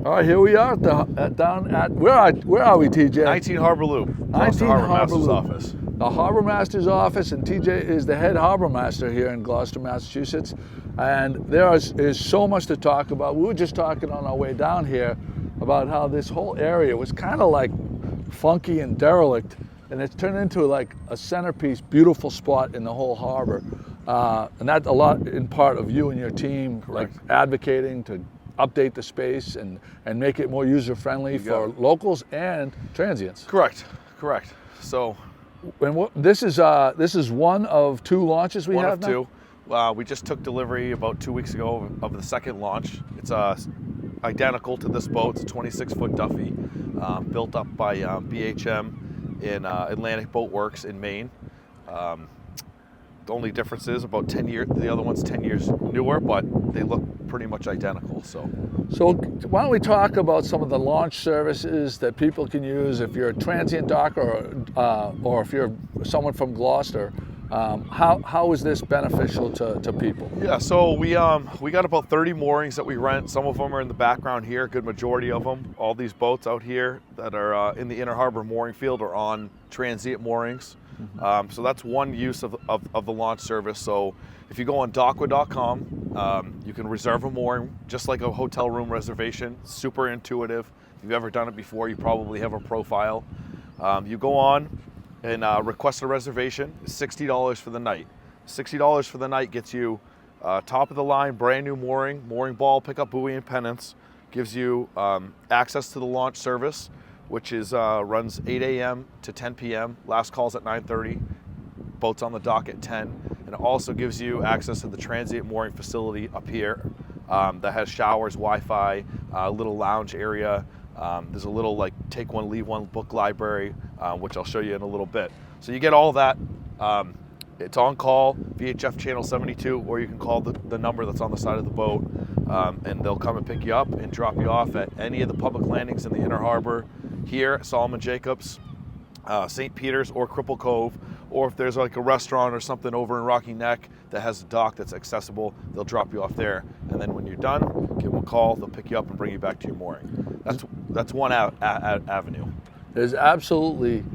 All right, here we are down at where are we, TJ? 19 Harbor Loop. 19 Harbor Harbormaster's Loop. office. The Harbormaster's office, and TJ is the head Harbormaster here in Gloucester, Massachusetts. And there is so much to talk about. We were just talking on our way down here about how this whole area was kind of like funky and derelict, and it's turned into like a centerpiece, beautiful spot in the whole harbor. And that's a lot in part of you and your team, Correct. like advocating to update the space and make it more user-friendly for locals and transients. Correct. So, And this is one of two launches we one have of now? two. We just took delivery about 2 weeks ago of the second launch. It's identical to this boat. It's a 26-foot Duffy, built up by BHM in Atlantic Boat Works in Maine. The only difference is about 10 years. The other one's 10 years newer, but they look pretty much identical. So why don't we talk about some of the launch services that people can use if you're a transient docker or if you're someone from Gloucester. How is this beneficial to people? yeah, so we got about 30 moorings that we rent. Some of them are in the background here. A good majority of them. All these boats out here that are in the inner harbor mooring field are on transient moorings. Mm-hmm. So that's one use of the launch service. So if you go on docwa.com, you can reserve a mooring just like a hotel room reservation. Super intuitive. If you've ever done it before, you probably have a profile. You go on and request a reservation. It's $60 for the night. $60 for the night gets you top of the line, brand new mooring ball, pickup buoy and pennants. Gives you access to the launch service, which is runs 8 a.m. to 10 p.m. Last call's at 9:30. Boats on the dock at 10. And it also gives you access to the transient mooring facility up here that has showers, Wi-Fi, a little lounge area. There's a little like take one, leave one book library, which I'll show you in a little bit. So you get all that. It's on call, VHF channel 72, or you can call the number that's on the side of the boat, and they'll come and pick you up and drop you off at any of the public landings in the inner harbor here at Solomon Jacobs, St. Peter's, or Cripple Cove. Or if there's like a restaurant or something over in Rocky Neck that has a dock that's accessible, they'll drop you off there. And then when you're done, give them a call, they'll pick you up and bring you back to your mooring. That's one avenue. There's absolutely,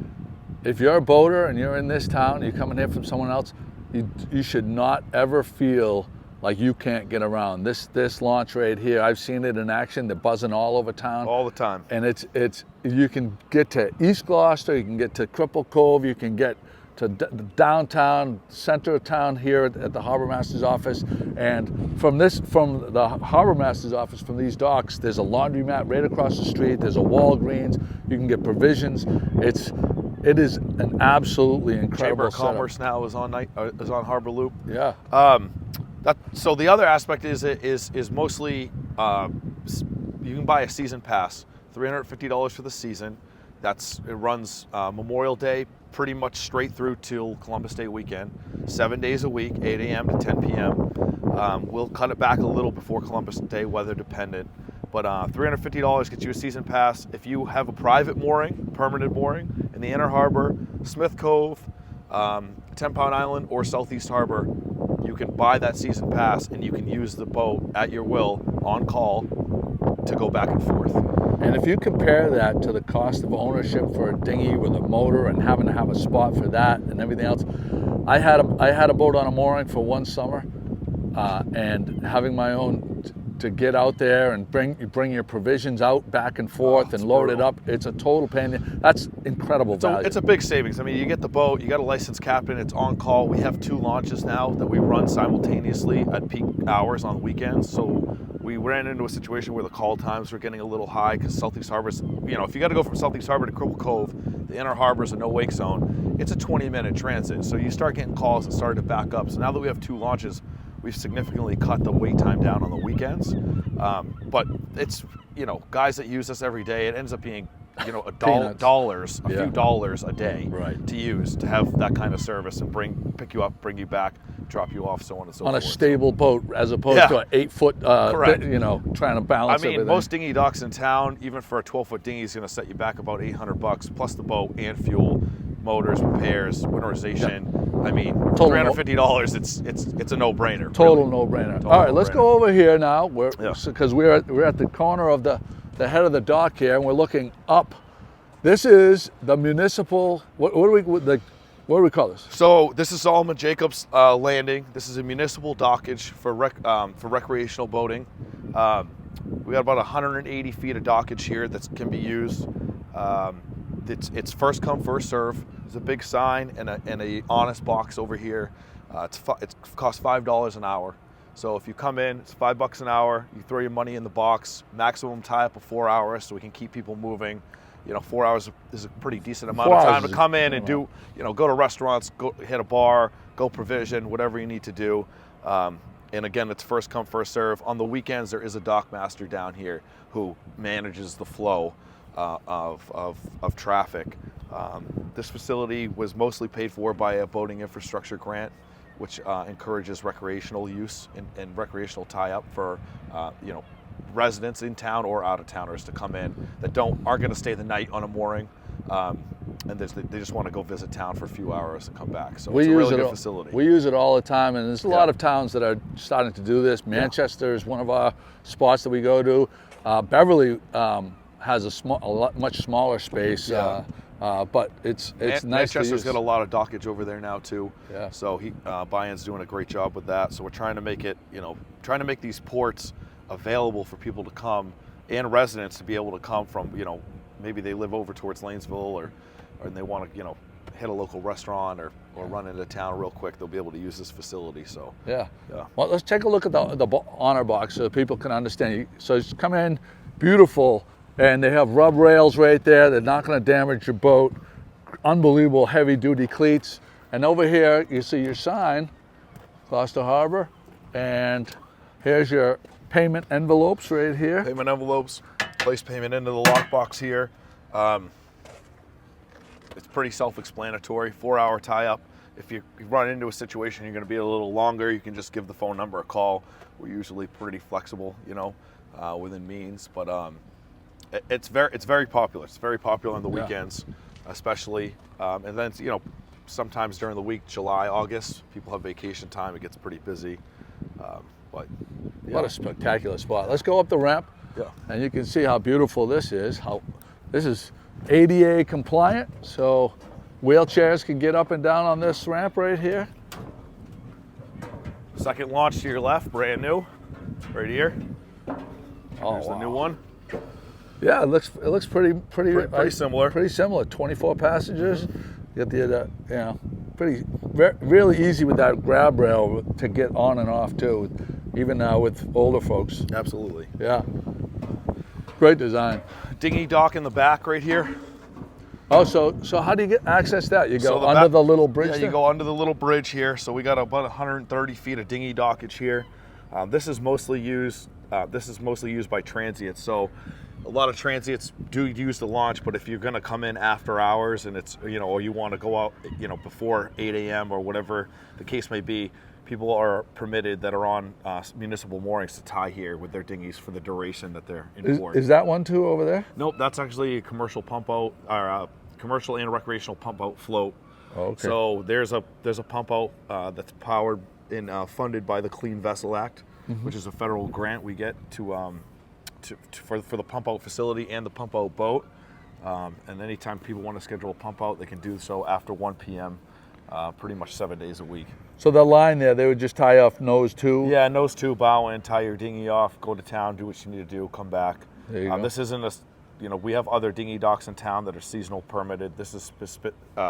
if you're a boater and you're in this town, you're coming here from someone else, you should not ever feel like you can't get around. This launch right here, I've seen it in action. They're buzzing all over town. All the time. And it's you can get to East Gloucester, you can get to Cripple Cove, you can get to downtown, center of town here at the Harbormaster's office. And from the Harbormaster's office, from these docks, there's a laundromat right across the street. There's a Walgreens. You can get provisions. It is an absolutely incredible Chamber of setup. Commerce now is on Harbor Loop. Yeah. So the other aspect is mostly you can buy a season pass, $350 for the season. It runs Memorial Day pretty much straight through till Columbus Day weekend, 7 days a week, 8 a.m. to 10 p.m. We'll cut it back a little before Columbus Day, weather dependent. But $350 gets you a season pass. If you have a private mooring, permanent mooring in the inner harbor, Smith Cove, 10 Pound Island, or Southeast Harbor, you can buy that season pass and you can use the boat at your will on call to go back and forth. And if you compare that to the cost of ownership for a dinghy with a motor and having to have a spot for that and everything else, I had a boat on a mooring for one summer, and having my own to get out there and bring your provisions out back and forth and load it up, it's a total pain. That's incredible value. It's a big savings. I mean, you get the boat, you got a licensed captain, it's on call. We have 2 launches now that we run simultaneously at peak hours on weekends. So we ran into a situation where the call times were getting a little high because Southeast Harbor's, if you got to go from Southeast Harbor to Cripple Cove, the inner harbor is a no-wake zone. It's a 20-minute transit. So you start getting calls that started to back up. So now that we have 2 launches, we've significantly cut the wait time down on the weekends. But it's, guys that use this every day, it ends up being, a few dollars a day to use to have that kind of service and pick you up, bring you back, drop you off, so on and so forth. On a stable boat as opposed to an 8-foot, trying to balance everything. Most dinghy docks in town, even for a 12-foot dinghy, is going to set you back about $800 plus the boat and fuel, motors, repairs, winterization. I mean, $350, it's a no-brainer. Total no-brainer. All right, let's go over here now, because we're at the corner of the the head of the dock here, and we're looking up. This is the Municipal. What do we call this? So this is Solomon Jacobs Landing. This is a municipal dockage for recreational boating. We got about 180 feet of dockage here that can be used. It's first come, first serve. There's a big sign and a honest box over here. It costs $5 an hour. So if you come in, it's $5 an hour. You throw your money in the box. Maximum tie up of 4 hours, so we can keep people moving. 4 hours is a pretty decent amount of time to come in and do, go to restaurants, go hit a bar, go provision, whatever you need to do. And again, it's first come, first serve. On the weekends, there is a dockmaster down here who manages the flow of traffic. This facility was mostly paid for by a boating infrastructure grant, which encourages recreational use and recreational tie-up for residents in town or out of towners to come in that aren't going to stay the night on a mooring, and they just want to go visit town for a few hours and come back. So it's a really good facility. We use it all the time, and there's a lot of towns that are starting to do this. Manchester is one of our spots that we go to. Beverly has a much smaller space. But it's nice to use. Manchester's got a lot of dockage over there now too. Yeah. So Buy-in's doing a great job with that. So we're trying to make it, trying to make these ports available for people to come and residents to be able to come from, maybe they live over towards Lanesville or they want to, hit a local restaurant or run into town real quick. They'll be able to use this facility. So yeah. Well, let's take a look at the honor box so people can understand. So just come in, beautiful. And they have rub rails right there. They're not going to damage your boat. Unbelievable heavy-duty cleats. And over here, you see your sign, Gloucester Harbor. And here's your payment envelopes right here. Payment envelopes. Place payment into the lockbox here. It's pretty self-explanatory. 4-hour tie-up. If you run into a situation you're going to be a little longer, you can just give the phone number a call. We're usually pretty flexible, within means. But it's very popular. It's very popular on the weekends, especially. And then, sometimes during the week, July, August, people have vacation time. It gets pretty busy. What a spectacular spot. Let's go up the ramp. Yeah. And you can see how beautiful this is. This is ADA compliant, so wheelchairs can get up and down on this ramp right here. Second launch to your left, brand new, right here. There's the new one. Yeah, it looks pretty similar. Pretty similar. 24 passengers. You get really easy with that grab rail to get on and off too, even now with older folks. Absolutely. Yeah. Great design. Dinghy dock in the back right here. Oh, so how do you get access that? You go under the little bridge? Yeah, there? you go under the little bridge here. So we got about 130 feet of dinghy dockage here. This is mostly used by Transient. So a lot of transients do use the launch, but if you're going to come in after hours and it's, or you want to go out, before 8 a.m. or whatever the case may be, people are permitted that are on municipal moorings to tie here with their dinghies for the duration that they're in port. Is that one too over there? Nope, that's actually a commercial pump out, or commercial and recreational pump out float. Oh, okay. So there's a pump out that's powered and funded by the Clean Vessel Act, which is a federal grant we get for the pump out facility and the pump out boat. And anytime people want to schedule a pump out, they can do so after 1 p.m. Pretty much 7 days a week. So the line there, they would just tie off nose two? Yeah, nose two, bow in, tie your dinghy off, go to town, do what you need to do, come back. There you go. This isn't we have other dinghy docks in town that are seasonal permitted. This is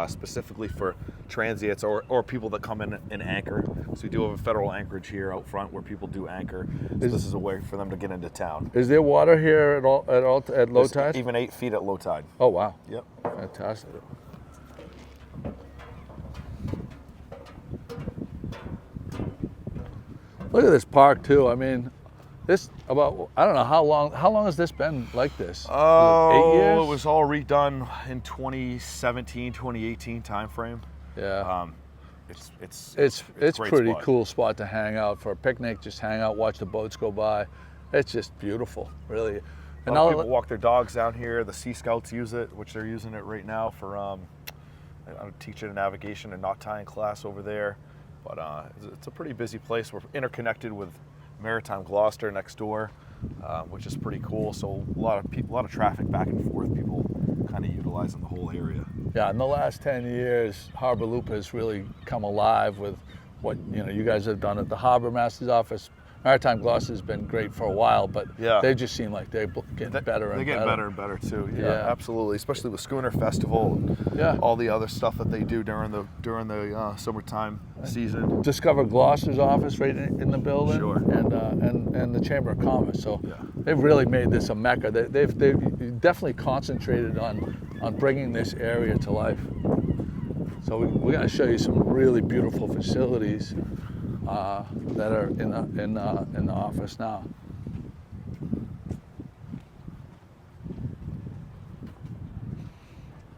specifically for transients or people that come in and anchor. So we do have a federal anchorage here out front where people do anchor. So this is a way for them to get into town. Is there water here at low tide? Even 8 feet at low tide. Oh, wow. Yep. Fantastic. Look at this park too. I mean, I don't know how long has this been like this? Oh, 8 years? It was all redone in 2017, 2018 timeframe. Yeah. It's pretty spot. Cool spot to hang out for a picnic. Just hang out, watch the boats go by. It's just beautiful, really. And now people walk their dogs down here. The Sea Scouts use it, which they're using it right now for I'm teaching a navigation and knot tying class over there. But it's a pretty busy place. We're interconnected with Maritime Gloucester next door. which is pretty cool. So a lot of traffic back and forth. People kind of utilizing the whole area. Yeah, in the last 10 years, Harbor Loop has really come alive with what you guys have done at the Harbormaster's office. Maritime Gloucester has been great for a while, but Yeah. they just seem like they're getting better and They get better and better too. Yeah, Yeah. absolutely. Especially with Schooner Festival and Yeah. all the other stuff that they do during the summertime season. Discover Gloucester's office right in the building, Sure. and the Chamber of Commerce. So Yeah. they've really made this a mecca. They've definitely concentrated on bringing this area to life. So we're going to show you some really beautiful facilities that are in the office now.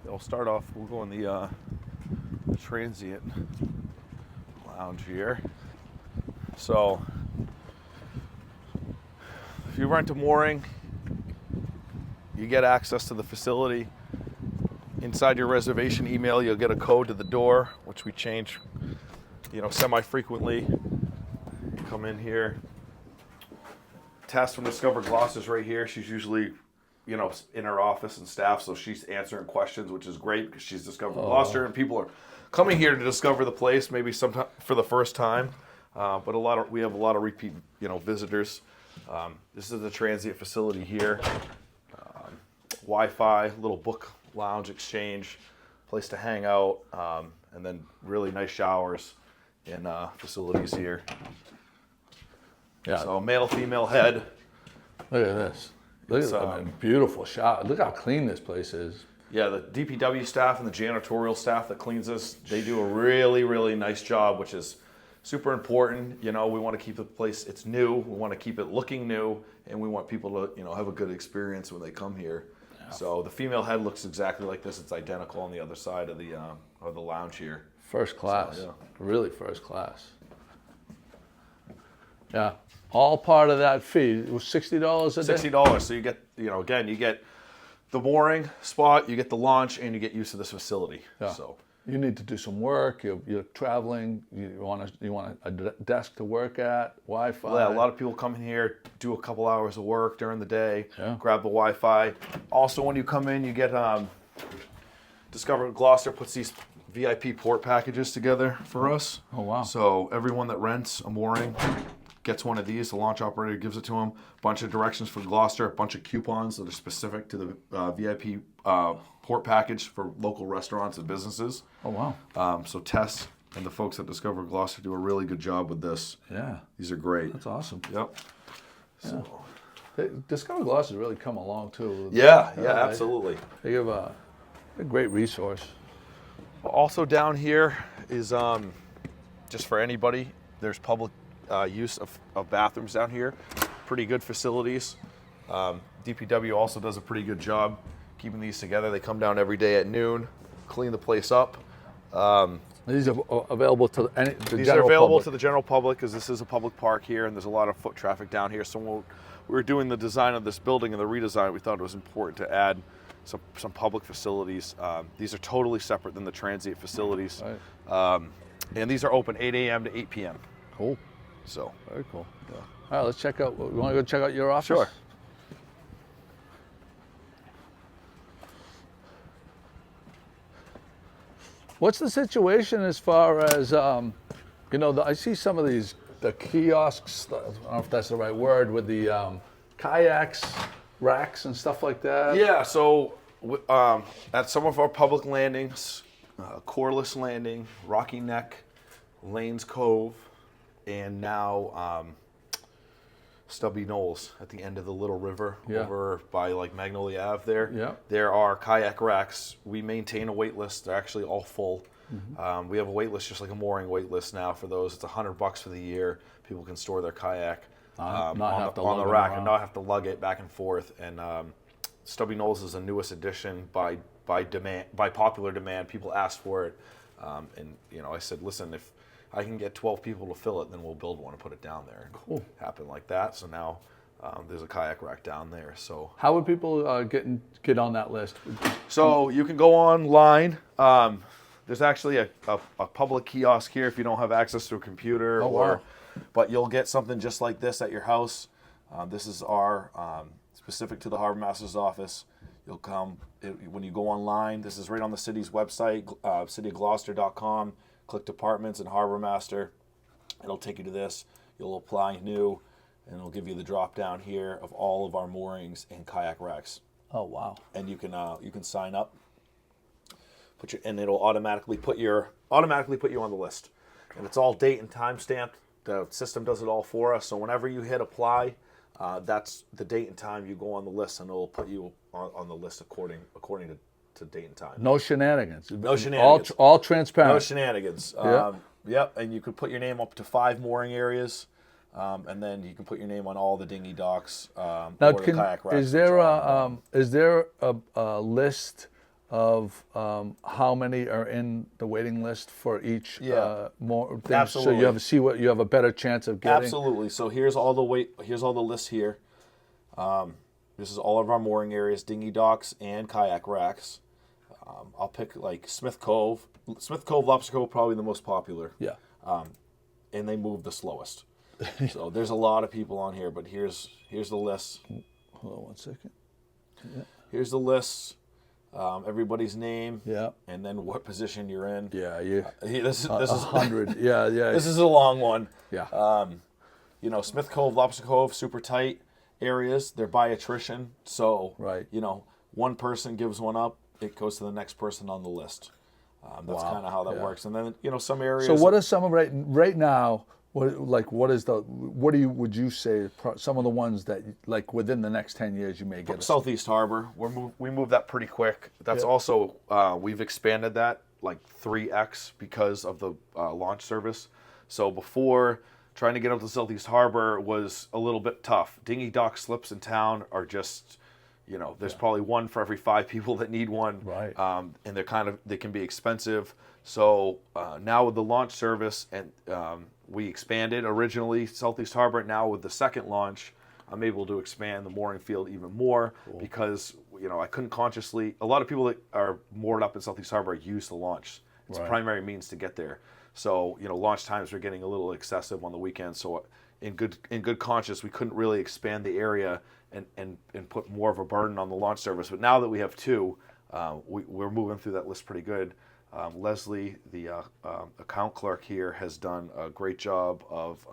We'll start off. We'll go in the Transient lounge here. So if you rent a mooring, you get access to the facility. Inside your reservation email, you'll get a code to the door, which we change, semi-frequently. You come in here. Tess from Discover Gloucester's right here. She's usually, in her office and staff, so she's answering questions, which is great because she's Discover Gloucester, and people are coming here to discover the place, maybe sometime for the first time. But we have a lot of repeat, visitors. This is the Transient facility here. Wi-Fi, little book lounge exchange, place to hang out, and then really nice showers in facilities here. Yeah. So male, female head. Look at this. Look at that beautiful shower. Look how clean this place is. Yeah, the DPW staff and the janitorial staff that cleans this, they do a really, really nice job, which is super important. We want to keep the place, it's new. We want to keep it looking new, and we want people to, have a good experience when they come here. Yeah. So the female head looks exactly like this. It's identical on the other side of the lounge here. First class. So, yeah. Really first class. Yeah. All part of that fee. It was $60 a day? $60. So you get, you get the mooring spot, you get the launch, and you get use of this facility. Yeah. So you need to do some work. You're traveling. You want a desk to work at. Wi-Fi. yeah, a lot of people come in here, do a couple hours of work during the day, Yeah. grab the Wi-Fi. Also, when you come in, you get Discover Gloucester puts these VIP port packages together for us. Oh, wow. So everyone that rents a mooring gets one of these. The launch operator gives it to them. Bunch of directions for Gloucester, a bunch of coupons that are specific to the VIP port package for local restaurants and businesses. Oh, wow. So Tess and the folks at Discover Gloucester do a really good job with this. Yeah. These are great. That's awesome. Yep. So. Discover Gloucester's really come along, too. Yeah, absolutely. They give a great resource. Also down here is just for anybody. There's public use of bathrooms down here. Pretty good facilities. DPW also does a pretty good job keeping these together. They come down every day at noon, clean the place up. These are available to the These general are available public. to the general public because this is a public park here and there's a lot of foot traffic down here. So when we were doing the design of this building and the redesign, we thought it was important to add some public facilities. These are totally separate than the Transient facilities. Right. And these are open 8 a.m. to 8 p.m. Cool. So Very cool. Yeah. All right, let's check out. You want to go check out your office? Sure. What's the situation as far as, I see some of the kiosks, I don't know if that's the right word, with the kayaks, racks and stuff like that. yeah, so at some of our public landings, Corliss Landing, Rocky Neck, Lanes Cove, and now Stubby Knolls at the end of the Little River over by Magnolia Ave there. Yeah. There are kayak racks. We maintain a wait list. They're actually all full. Mm-hmm. We have a wait list just like a mooring wait list now for those. It's $100 for the year. People can store their kayak on the rack and not have to lug it back and forth. And Stubby Knolls is the newest addition by popular demand. People asked for it. And I said, listen, if I can get 12 people to fill it, then we'll build one and put it down there. Cool. Happen like that. So now there's a kayak rack down there. So How would people get on that list? So you can go online. There's actually a public kiosk here if you don't have access to a computer. Oh, wow. But you'll get something just like this at your house. This is our specific to the Harbormaster's office. You'll come when you go online. This is right on the city's website, cityofgloucester.com. Click Departments and Harbormaster. It'll take you to this. You'll apply new, and it'll give you the drop down here of all of our moorings and kayak racks. Oh wow! And you can sign up. And it'll automatically put you on the list. And it's all date and time stamped. The system does it all for us. So whenever you hit apply, that's the date and time you go on the list, and it'll put you on the list according to date and time. No shenanigans. No shenanigans. All transparent. No shenanigans. Yep. And you can put your name up to 5 mooring areas, and then you can put your name on all the dinghy docks Now, or the kayak racks. is there a list of how many are in the waiting list for each more thing? Absolutely. So you have a better chance of getting. Absolutely. So here's all the lists here. This is all of our mooring areas, dinghy docks and kayak racks. I'll pick like Smith Cove, Lobster Cove, probably the most popular. Yeah. And they move the slowest. So there's a lot of people on here, but here's the list. Hold on 1 second. Yeah. Here's the list. Everybody's name. Yeah. And then what position you're in. Yeah. This is 100. Yeah. This is a long one. Yeah. Smith Cove, Lobster Cove, super tight areas. They're by attrition. So, right. One person gives one up, it goes to the next person on the list. That's kind of how that works. And then, some areas. So what are some of right now? Would you say some of the ones that like within the next 10 years you may get? Southeast Harbor, we move that pretty quick. That's also we've expanded that like 3x because of the launch service. So before, trying to get up to Southeast Harbor was a little bit tough. Dinghy dock slips in town are just, there's probably one for every 5 people that need one. Right. And they can be expensive. So now with the launch service, and we expanded originally Southeast Harbor. Now with the second launch, I'm able to expand the mooring field even more because, I couldn't consciously, a lot of people that are moored up in Southeast Harbor use the launch. It's a primary means to get there. So, launch times are getting a little excessive on the weekends. So in good conscience, we couldn't really expand the area and put more of a burden on the launch service. But now that we have 2, we're moving through that list pretty good. Leslie, the account clerk here, has done a great job of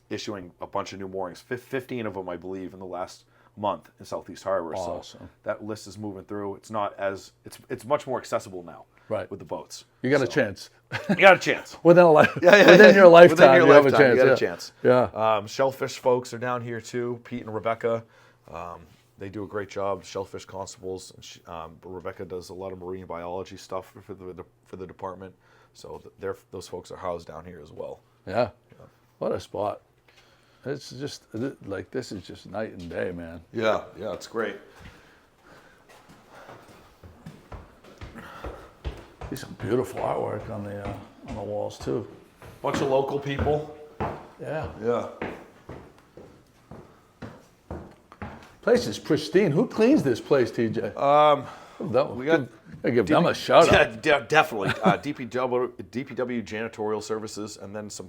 issuing a bunch of new moorings, 15 of them, I believe, in the last month in Southeast Harbor. Awesome. So that list is moving through. It's much more accessible now. Right. With the boats. You got a chance. You got a chance. Within your lifetime, you have a chance. You got a chance. Yeah. Shellfish folks are down here too. Pete and Rebecca. They do a great job. Shellfish constables. Rebecca does a lot of marine biology stuff for the department. So those folks are housed down here as well. Yeah. What a spot. It's just like, this is just night and day, man. Yeah, it's great. There's some beautiful artwork on the walls too. Bunch of local people. Yeah. Yeah. Place is pristine. Who cleans this place, TJ? We got. Give them a shout out. Yeah, definitely. DPW janitorial services, and then some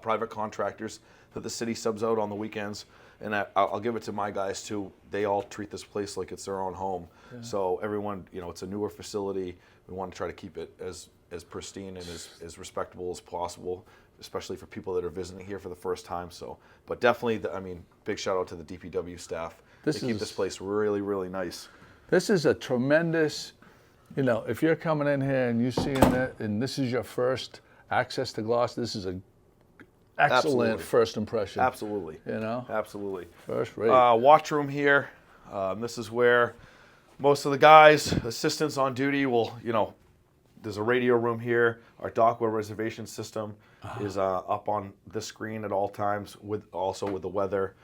private contractors that the city subs out on the weekends. And I'll give it to my guys too. They all treat this place like it's their own home. Yeah. So everyone, it's a newer facility. We want to try to keep it as pristine and as respectable as possible, especially for people that are visiting here for the first time. So, but definitely, big shout out to the DPW staff. They keep this place really, really nice. This is a tremendous, if you're coming in here and you're seeing it, and this is your first access to Gloucester, this is an excellent first impression. Absolutely. Absolutely. First rate. Watch room here. This is where most of the guys, assistants on duty will, there's a radio room here. Our dockware reservation system is up on this screen at all times, with the weather.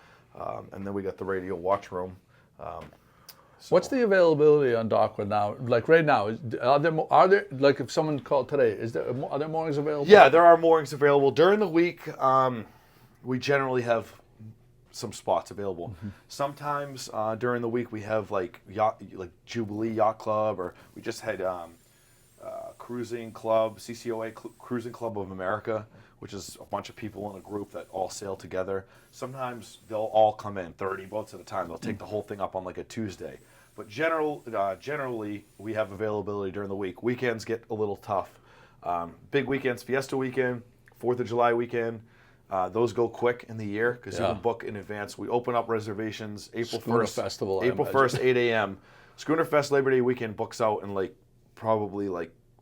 And then we got the radio watch room. What's the availability on Dockware now? Like right now, are there like if someone called today, are there moorings available? Yeah, there are moorings available during the week. We generally have some spots available. Mm-hmm. Sometimes during the week we have like Jubilee Yacht Club, or we just had Cruising Club, CCOA Cruising Club of America. which is a bunch of people in a group that all sail together. Sometimes they'll all come in, 30 boats at a time. They'll take the whole thing up on like a Tuesday. But generally, we have availability during the week. Weekends get a little tough. Big weekends, Fiesta weekend, 4th of July weekend, those go quick in the year because you can book in advance. We open up reservations April 1st. Festival, April 1st, 8 a.m. Schooner Fest Labor Day weekend books out in probably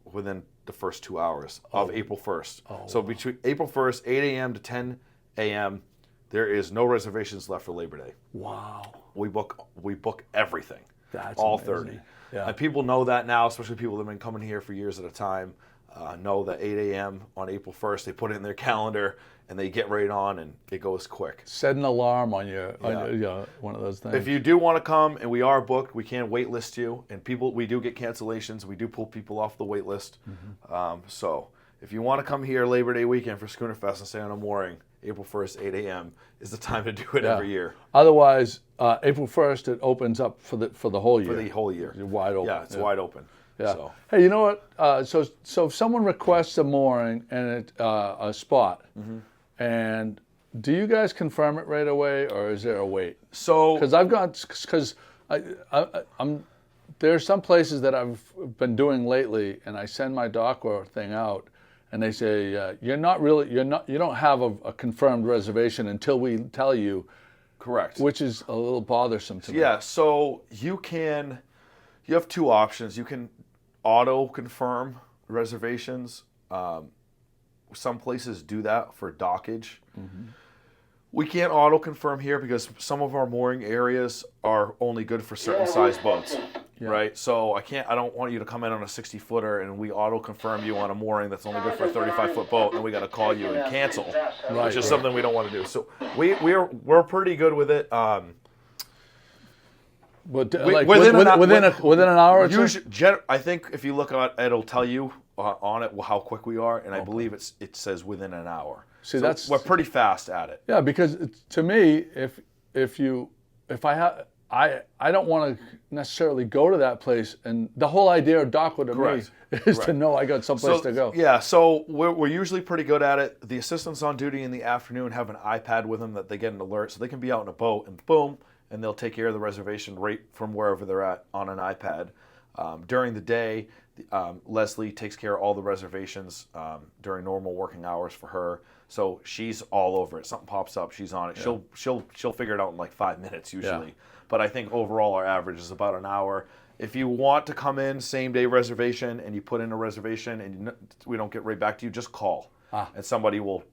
within the first 2 hours of April 1st. So between April 1st, 8 a.m. to 10 a.m., there is no reservations left for Labor Day. Wow. We book everything. That's all amazing. 30. Yeah. And people know that now, especially people that have been coming here for years at a time, know that 8 a.m. on April 1st, they put it in their calendar and they get right on and it goes quick. Set an alarm on your one of those things. If you do want to come and we are booked, we can wait list you. And we do get cancellations. We do pull people off the wait list. So if you want to come here Labor Day weekend for Schooner Fest and stay on a mooring, April 1st, 8 a.m. is the time to do it every year. Otherwise, April 1st, it opens up for the whole year. For the whole year. You're wide open. Yeah, it's wide open. Yeah. So. Hey, you know what? So if someone requests a mooring and a spot, and do you guys confirm it right away, or is there a wait? So Because there's some places that I've been doing lately, and I send my DOCWA thing out, and they say you don't have a confirmed reservation until we tell you. Correct. Which is a little bothersome to me. Yeah. So you have two options. You can auto confirm reservations. Some places do that for dockage. We can't auto confirm here because some of our mooring areas are only good for certain size boats. Right? So I don't want you to come in on a 60-footer and we auto confirm you on a mooring that's only good for a 35-foot boat and we got to call you and cancel, which is something we don't want to do. So we're pretty good with it. But within an hour or two? I think if you look at it, it'll tell you on it how quick we are, and I believe it says within an hour. See, so we're pretty fast at it. Yeah, because to me, I don't want to necessarily go to that place, and the whole idea of DOCWA to me is to know I got someplace to go. Yeah, so we're usually pretty good at it. The assistants on duty in the afternoon have an iPad with them that they get an alert, so they can be out in a boat and boom, and they'll take care of the reservation right from wherever they're at on an iPad. During the day, Leslie takes care of all the reservations during normal working hours for her. So she's all over it. Something pops up, she's on it. Yeah. She'll figure it out in like 5 minutes usually. Yeah. But I think overall our average is about an hour. If you want to come in same day reservation and you put in a reservation and we don't get right back to you, just call. And somebody will,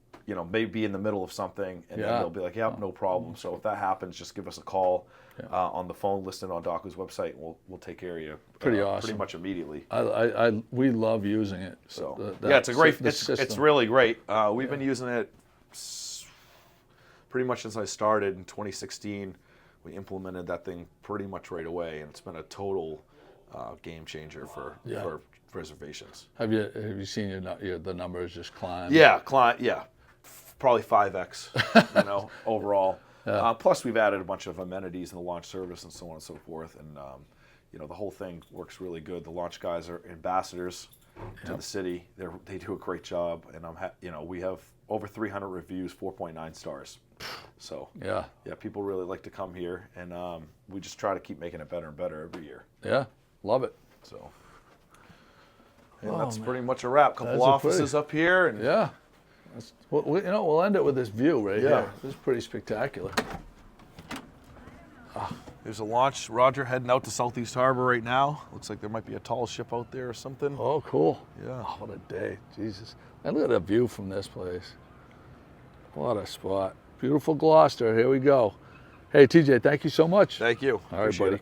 maybe be in the middle of something and then they'll be like, yeah, no problem. So if that happens, just give us a call on the phone listed on DOCWA's website and we'll take care of you. Pretty awesome. Pretty much immediately. We love using it. So it's a great, it's really great. We've been using it pretty much since I started in 2016. We implemented that thing pretty much right away, and it's been a total game changer for reservations. Have you seen the numbers just climb? Yeah, probably 5x, overall. Yeah. Plus, we've added a bunch of amenities in the launch service and so on and so forth, and the whole thing works really good. The launch guys are ambassadors to the city. They do a great job, and we have over 300 reviews, 4.9 stars. So yeah, people really like to come here, and we just try to keep making it better and better every year. Yeah, love it. So, and that's pretty much a wrap. Couple offices up here, and we'll end it with this view right here. This is pretty spectacular. There's a launch. Roger heading out to Southeast Harbor right now. Looks like there might be a tall ship out there or something. Oh, cool. Yeah. Oh, what a day, Jesus! And look at the view from this place. What a spot. Beautiful Gloucester. Here we go. Hey, TJ, thank you so much. Thank you. All right, buddy.